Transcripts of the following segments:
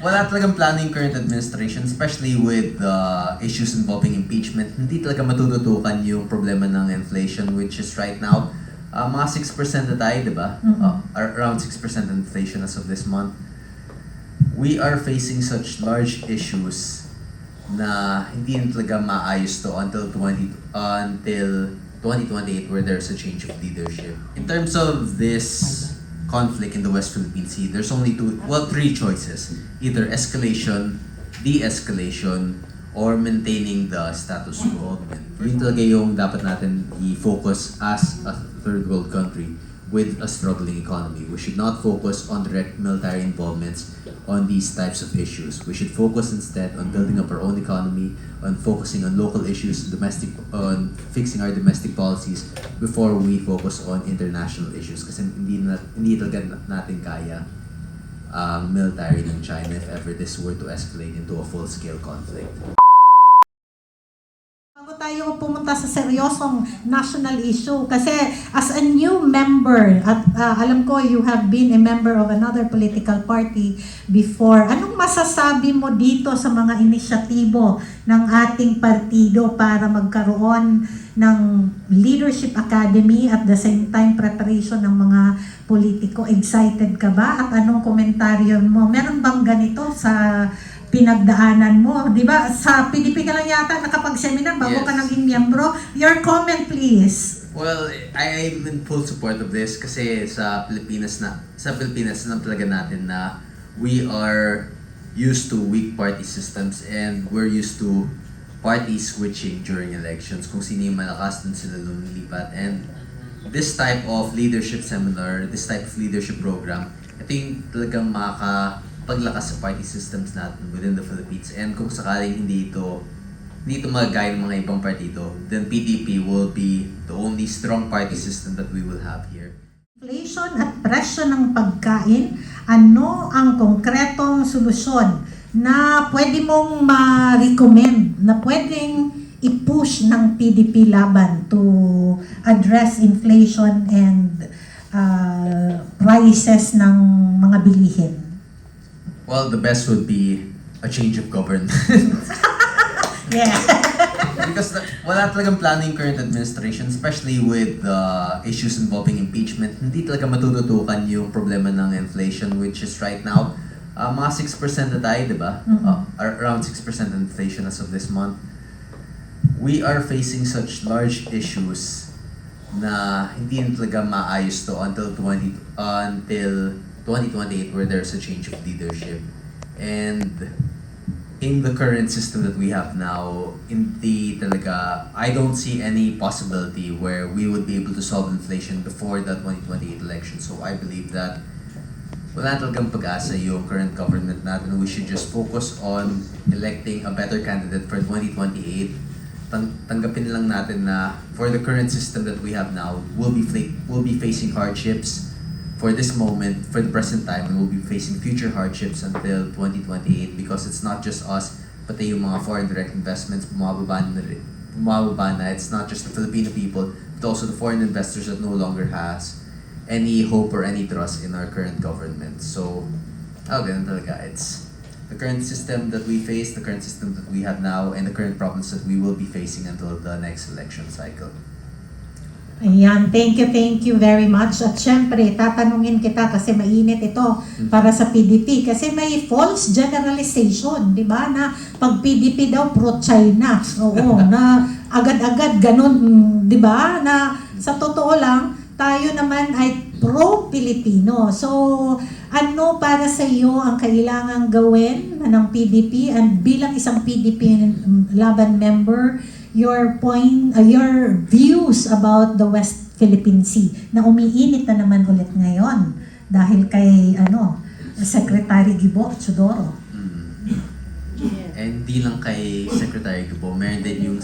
Wala talagang plano yung current administration, especially with the issues involving impeachment. Hindi talaga matututukan yung problema ng inflation, which is right now, mga 6% na tayo, di ba? Around 6% inflation as of this month. We are facing such large issues na hindi na talaga maayos to until 2028 where there's a change of leadership. In terms of this conflict in the West Philippine Sea, there's only three choices. Either escalation, de-escalation, or maintaining the status quo. Yun talaga yung dapat natin i-focus as a third world country with a struggling economy. We should not focus on direct military involvements on these types of issues. We should focus instead on building up our own economy, on focusing on local issues, on fixing our domestic policies before we focus on international issues. Kasi hindi talaga natin kaya ang military ng China if ever this were to escalate into a full-scale conflict. Bago tayo pumunta sa seryosong national issue, kasi as a new member, at alam ko you have been a member of another political party before, anong masasabi mo dito sa mga inisyatibo ng ating partido para magkaroon ng leadership academy at the same time preparation ng mga politiko? Excited ka ba? At anong komentaryo mo? Meron bang ganito sa pinagdaanan mo, di ba? Sa PDP ka lang yata nakapag-seminar bago ka naging miyembro. Your comment, please. Well, I'm in full support of this kasi sa Pilipinas na talaga natin na we are used to weak party systems and we're used to parties switching during elections. Kung sino yung malakas, dun sila lumilipat. And this type of leadership seminar, this type of leadership program, ito yung talagang paglakas sa party systems natin within the Philippines. And kung sakaling hindi ito magagaya ng mga ibang partido, then PDP will be the only strong party system that we will have here. Inflation at presyo ng pagkain, ano ang konkretong solusyon na pwede mong ma-recommend, na pwedeng i-push ng PDP laban to address inflation and prices ng mga bilihin? Well, the best would be a change of government. Yeah. Because wala talagang plano yung current administration, especially with the issues involving impeachment. Hindi talaga matututukan yung problema ng inflation, which is right now, mga 6% na tayo, di ba? Around 6% inflation as of this month. We are facing such large issues na hindi na talaga maayos to until 2028 where there's a change of leadership. And in the current system that we have now, I don't see any possibility where we would be able to solve inflation before the 2028 election. So I believe that wala talagang pag-asa yung current government natin. We should just focus on electing a better candidate for 2028. Tanggapin lang natin na for the current system that we have now, we'll be facing hardships for this moment, for the present time, and we'll be facing future hardships until 2028 because it's not just us, pati yung mga foreign direct investments, bumababa na. It's not just the Filipino people, but also the foreign investors that no longer has any hope or any trust in our current government. So, ganun talaga. It's the current system that we face, the current system that we have now, and the current problems that we will be facing until the next election cycle. Ayan, thank you very much. At syempre, tatanungin kita kasi mainit ito para sa PDP. Kasi may false generalization, di ba? Na pag PDP daw, pro-China. Oo, na agad-agad ganun, di ba? Na sa totoo lang, tayo naman ay pro-Pilipino. So, ano para sa iyo ang kailangang gawin ng PDP and bilang isang PDP laban member, your views about the West Philippine Sea na umiinit na naman ulit ngayon dahil kay Secretary Gibo Chodoro. And di lang kay Secretary Gibo, meron din yung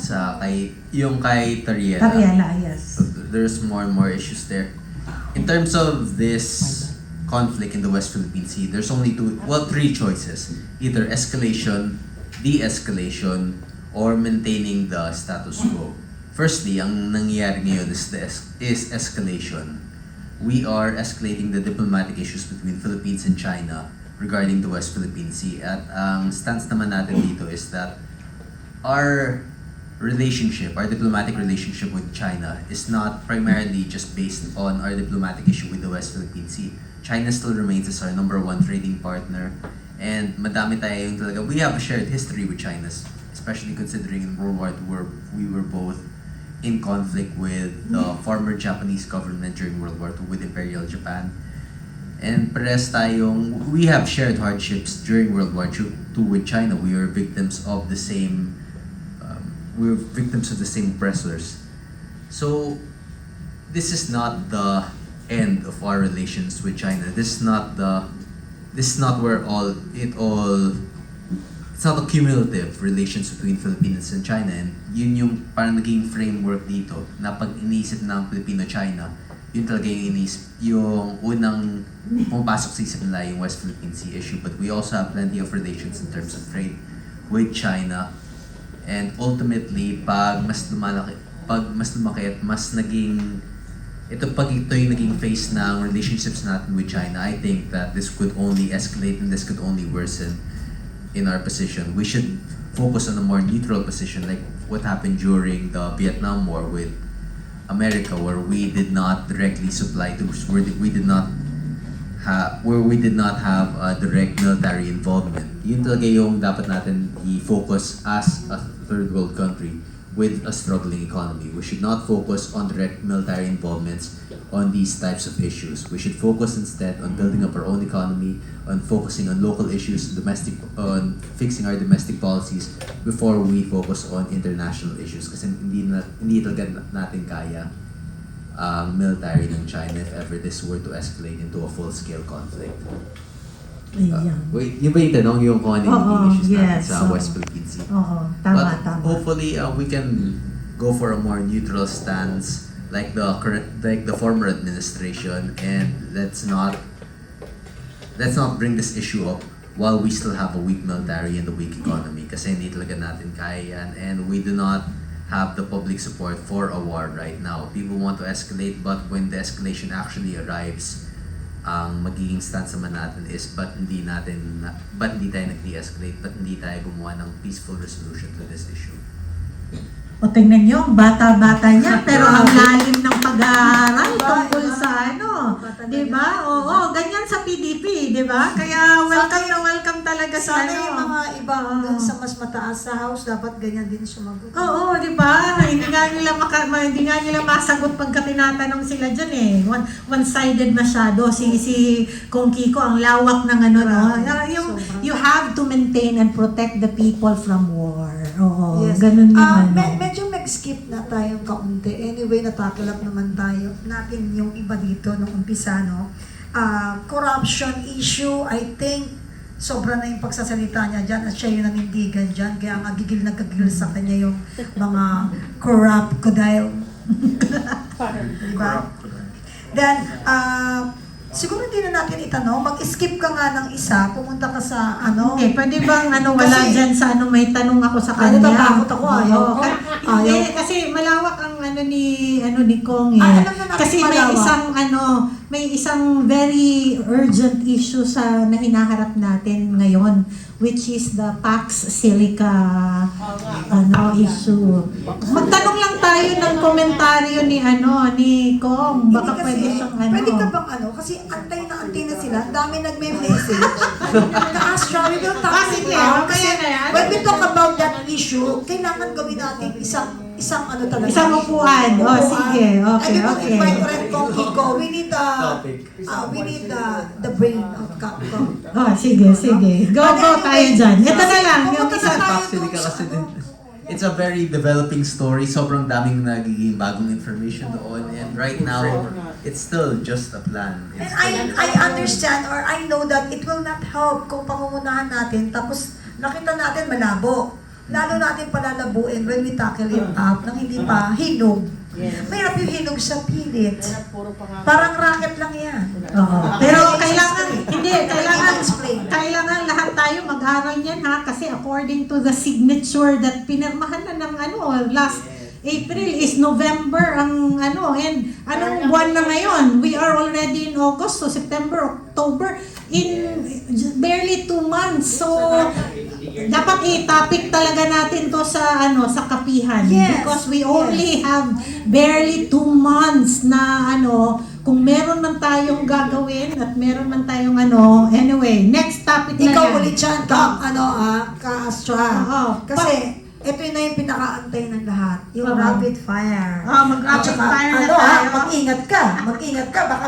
kay Tariela. Tariela, yes. So there's more and more issues there. In terms of this conflict in the West Philippine Sea, there's only three choices. Either escalation, de-escalation, or maintaining the status quo. Firstly, ang nangyayari ngayon is escalation. We are escalating the diplomatic issues between Philippines and China regarding the West Philippine Sea. At ang stance naman natin dito is that our diplomatic relationship with China is not primarily just based on our diplomatic issue with the West Philippine Sea. China still remains as our #1 trading partner, and madami tayo yung talaga, we have a shared history with China, especially considering in World War II where we were both in conflict with the former Japanese government during World War II with Imperial Japan. And pares tayong, we have shared hardships during World War II with China. We were victims of the same oppressors. So, this is not the end of our relations with China. This is not where it's not a cumulative relations between Philippines and China. And yun yung parang naging framework dito na pag iniisip ng Filipino-China, yun talaga yung unang pumapasok sa isip nila yung West Philippine Sea issue. But we also have plenty of relations in terms of trade with China. And ultimately, pag mas lumaki at mas naging pag ito yung naging face ng relationships natin with China, I think that this could only escalate and this could only worsen in our position. We should focus on a more neutral position, like what happened during the Vietnam War with America, where we did not directly supply troops, where we did not have a direct military involvement. Yun talaga yung dapat natin i-focus as a third world country with a struggling economy. We should not focus on direct military involvements on these types of issues. We should focus instead on building up our own economy, on focusing on local issues, on fixing our domestic policies before we focus on international issues. Kasi hindi talaga natin kaya ang military ng China if ever this were to escalate into a full-scale conflict. Ayan. Wait, yun ba yung tanong yung kung ano yung Oo, issues natin yes, sa oo. West Philippine Sea? Oo, But tama. hopefully we can go for a more neutral stance like the former administration, and let's not bring this issue up while we still have a weak military and a weak economy, kasi hindi talaga natin kaya yan, and we do not have the public support for a war right now. People want to escalate, but when the escalation actually arrives, ang magiging stance naman natin is ba't hindi tayo nag-de-escalate, ba't hindi tayo gumawa ng peaceful resolution to this issue. O tingnan nyo, bata-bata niya, pero ang lalim ng pag-aaral tungkol sa di ba? Oo, ganyan sa PDP, di ba? Kaya welcome talaga sa Sana yung mga ibang dun sa mas mataas sa house, dapat ganyan din sumagot. Oo, di ba? Hindi nga nila masagot pagka tinatanong sila dyan eh. One-sided masyado. Si Kong Kiko, ang lawak ng you have to maintain and protect the people from war. Oo, Yes. ganun yung Medyo mag-skip na tayong kaunti. Anyway, natakil up naman natin yung iba dito nung umpisa, no? Corruption issue, I think, sobra na yung pagsasalita niya dyan at siya yung nanindigan dyan. Kaya nga gigil na gigil sa kanya yung mga corrupt crocodile. Diba? Then, siguro hindi na natin itanong, mag-skip ka nga ng isa, pumunta ka sa Hindi, pwede bang wala Kasi- dyan sa may tanong ako sa kanya? natatakot ako, ayaw Oo, ko. Hindi, kasi malawak ang ni Kong eh. Alam na natin Kasi malawak. may isang very urgent issue na hinaharap natin ngayon, which is the Pax Silica issue. Magtanong lang tayo ng komentaryo ni Kong. Baka pwede siyang Pwede ka bang kasi antay na sila, ang dami nagme-message. Na-Astra, we will talk Sige, about, mamaya na yan. when we talk about that issue, kailangan gawin natin isang talaga. Isang upuan. O, sige. Okay, And we will okay. invite Red Kong Kiko. We need Topic. the brain of Kong. Oh, sige. Go tayo dyan. Ito na lang, yung Pumunta isa. na tayo Actually, dun sa kasi it's a very developing story. Sobrang daming nagiging bagong information doon. And right now, it's still just a plan. And It's I understand or I know that it will not help kung pangungunahan natin tapos nakita natin malabo. Lalo natin palalabuin when we tackle it up nang hindi pa hinog. Mayroon yung hinog sa pilit. Parang racket lang yan. Oo. Pero Explain. kailangan lahat tayo mag-aral niyan kasi according to the signature that pinirmahan na ng last April is November and anong buwan na ngayon? We are already in August, so September, October, in barely 2 months. So, dapat i-topic talaga natin to sa sa kapihan. Yes, Because we only have barely 2 months na kung meron man tayong gagawin at meron man tayong anyway, next topic na Ikaw yan. ulit dyan, ka-Astra. Oo. Kasi, ito na yung pinakaantay ng lahat. Yung Oo. rapid fire. Mag-rapid At saka, fire na tayo. mag-ingat ka. Mag-ingat ka. Baka